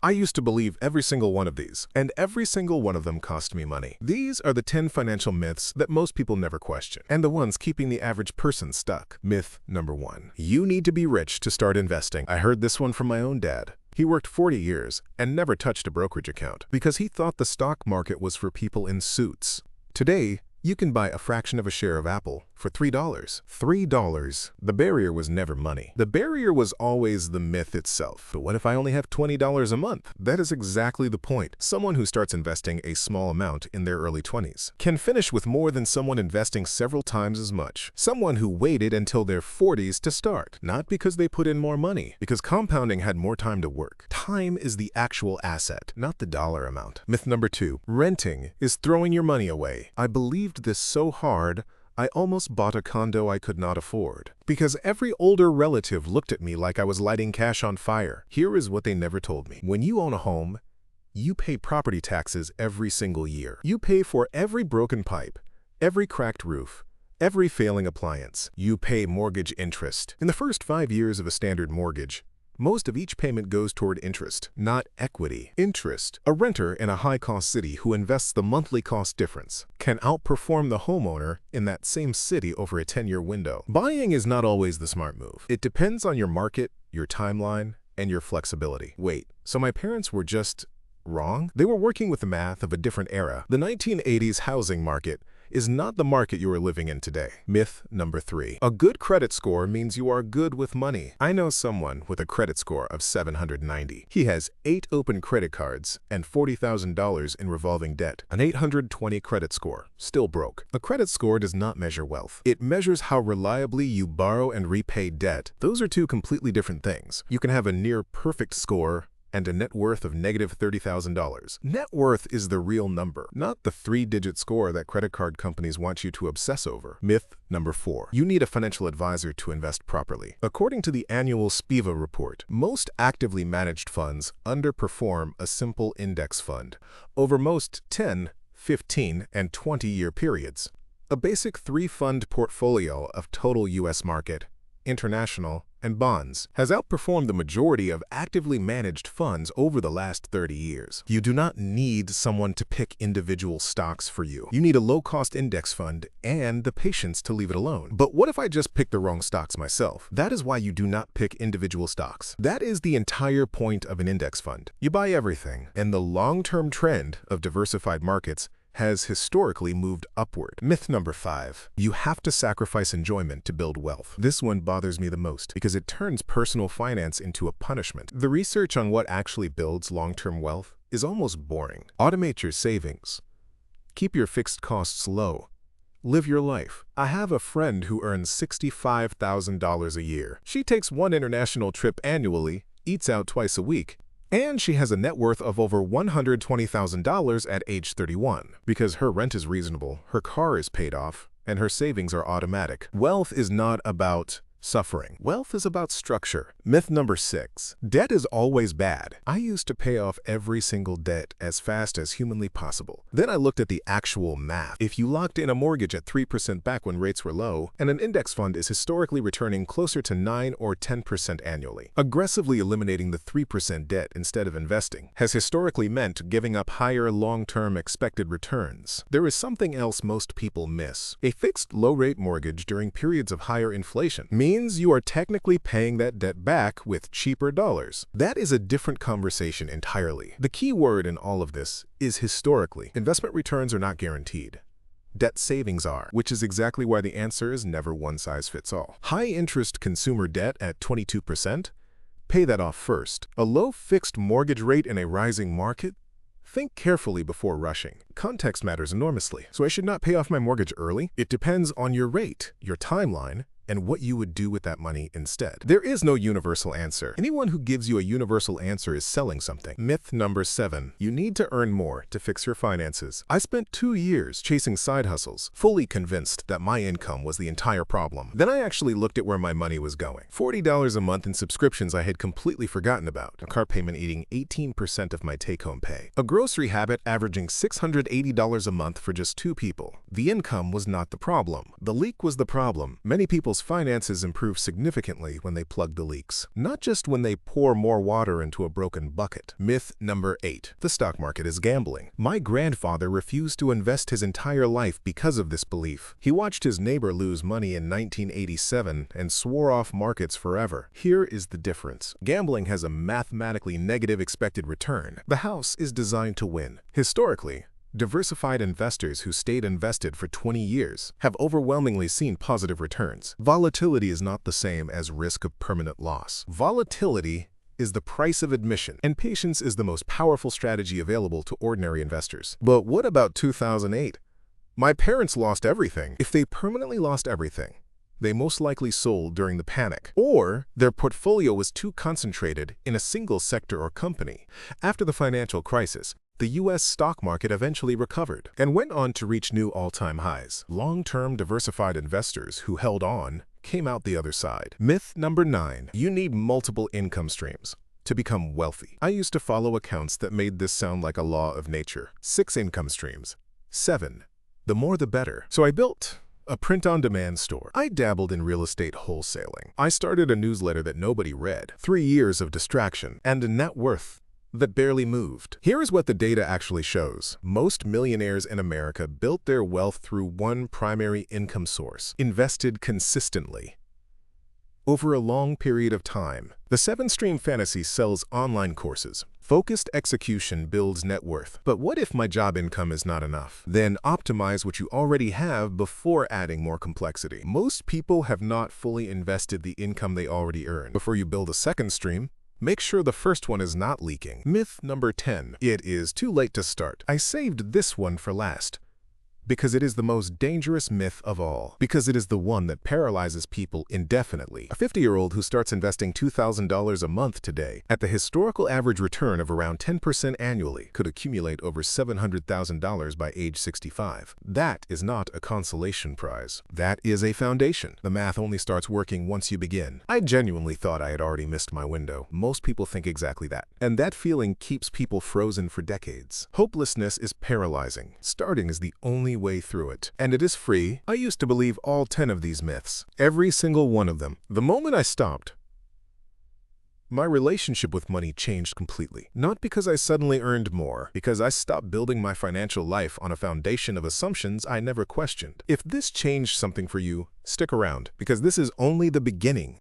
I used to believe every single one of these, and every single one of them cost me money. These are the 10 financial myths that most people never question, and the ones keeping the average person stuck. Myth number 1. You need to be rich to start investing. I heard this one from my own dad. He worked 40 years and never touched a brokerage account because he thought the stock market was for people in suits. Today, you can buy a fraction of a share of Apple for $3. $3. The barrier was never money. The barrier was always the myth itself. But what if I only have $20 a month? That is exactly the point. Someone who starts investing a small amount in their early 20s can finish with more than someone investing several times as much. Someone who waited until their 40s to start. Not because they put in more money, because compounding had more time to work. Time is the actual asset, not the dollar amount. Myth number 2. Renting is throwing your money away. I believed this so hard, I almost bought a condo I could not afford. Because every older relative looked at me like I was lighting cash on fire. Here is what they never told me. When you own a home, you pay property taxes every single year. You pay for every broken pipe, every cracked roof, every failing appliance. You pay mortgage interest. In the first 5 years of a standard mortgage, most of each payment goes toward interest, not equity. Interest. A renter in a high-cost city who invests the monthly cost difference can outperform the homeowner in that same city over a 10-year window. Buying is not always the smart move. It depends on your market, your timeline, and your flexibility. Wait, so my parents were just wrong? They were working with the math of a different era. The 1980s housing market is not the market you are living in today. Myth number 3. A good credit score means you are good with money. I know someone with a credit score of 790. He has 8 open credit cards and $40,000 in revolving debt. An 820 credit score, still broke. A credit score does not measure wealth. It measures how reliably you borrow and repay debt. Those are two completely different things. You can have a near perfect score and a net worth of negative $30,000. Net worth is the real number, not the 3-digit score that credit card companies want you to obsess over. Myth number 4. You need a financial advisor to invest properly. According to the annual SPIVA report, most actively managed funds underperform a simple index fund over most 10, 15, and 20-year periods. A basic 3-fund portfolio of total U.S. market, international, and bonds has outperformed the majority of actively managed funds over the last 30 years. You do not need someone to pick individual stocks for you. You need a low-cost index fund and the patience to leave it alone. But what if I just pick the wrong stocks myself? That is why you do not pick individual stocks. That is the entire point of an index fund. You buy everything, and the long-term trend of diversified markets has historically moved upward. Myth number 5. You have to sacrifice enjoyment to build wealth. This one bothers me the most because it turns personal finance into a punishment. The research on what actually builds long-term wealth is almost boring. Automate your savings. Keep your fixed costs low. Live your life. I have a friend who earns $65,000 a year. She takes one international trip annually, eats out twice a week, and she has a net worth of over $120,000 at age 31. Because her rent is reasonable, her car is paid off, and her savings are automatic. Wealth is not about suffering. Wealth is about structure. Myth number 6. Debt is always bad. I used to pay off every single debt as fast as humanly possible. Then I looked at the actual math. If you locked in a mortgage at 3% back when rates were low, and an index fund is historically returning closer to 9 or 10% annually, aggressively eliminating the 3% debt instead of investing has historically meant giving up higher long-term expected returns. There is something else most people miss. A fixed low-rate mortgage during periods of higher inflation means you are technically paying that debt back with cheaper dollars. That is a different conversation entirely. The key word in all of this is historically. Investment returns are not guaranteed. Debt savings are, which is exactly why the answer is never one size fits all. High-interest consumer debt at 22%? Pay that off first. A low fixed mortgage rate in a rising market? Think carefully before rushing. Context matters enormously. So I should not pay off my mortgage early? It depends on your rate, your timeline, and what you would do with that money instead. There is no universal answer. Anyone who gives you a universal answer is selling something. Myth number 7. You need to earn more to fix your finances. I spent 2 years chasing side hustles, fully convinced that my income was the entire problem. Then I actually looked at where my money was going. $40 a month in subscriptions I had completely forgotten about. A car payment eating 18% of my take-home pay. A grocery habit averaging $680 a month for just 2 people. The income was not the problem. The leak was the problem. Many people people's finances improve significantly when they plug the leaks, not just when they pour more water into a broken bucket. Myth number 8. The stock market is gambling. My grandfather refused to invest his entire life because of this belief. He watched his neighbor lose money in 1987 and swore off markets forever. Here is the difference. Gambling has a mathematically negative expected return. The house is designed to win. Historically, diversified investors who stayed invested for 20 years have overwhelmingly seen positive returns. Volatility is not the same as risk of permanent loss. Volatility is the price of admission, and patience is the most powerful strategy available to ordinary investors. But what about 2008? My parents lost everything. If they permanently lost everything, they most likely sold during the panic, or their portfolio was too concentrated in a single sector or company. After the financial crisis, the U.S. stock market eventually recovered and went on to reach new all-time highs. Long-term diversified investors who held on came out the other side. Myth number 9. You need multiple income streams to become wealthy. I used to follow accounts that made this sound like a law of nature. 6 income streams. 7. The more the better. So I built a print-on-demand store. I dabbled in real estate wholesaling. I started a newsletter that nobody read. 3 years of distraction and a net worth that barely moved. Here is what the data actually shows. Most millionaires in America built their wealth through one primary income source, invested consistently over a long period of time. The 7-stream fantasy sells online courses. Focused execution builds net worth. But what if my job income is not enough? Then optimize what you already have before adding more complexity. Most people have not fully invested the income they already earn. Before you build a second stream, make sure the first one is not leaking. Myth number 10. It is too late to start. I saved this one for last because it is the most dangerous myth of all, because it is the one that paralyzes people indefinitely. A 50-year-old who starts investing $2,000 a month today at the historical average return of around 10% annually could accumulate over $700,000 by age 65. That is not a consolation prize. That is a foundation. The math only starts working once you begin. I genuinely thought I had already missed my window. Most people think exactly that. And that feeling keeps people frozen for decades. Hopelessness is paralyzing. Starting is the only way through it. And it is free. I used to believe all 10 of these myths. Every single one of them. The moment I stopped, my relationship with money changed completely. Not because I suddenly earned more, because I stopped building my financial life on a foundation of assumptions I never questioned. If this changed something for you, stick around, because this is only the beginning.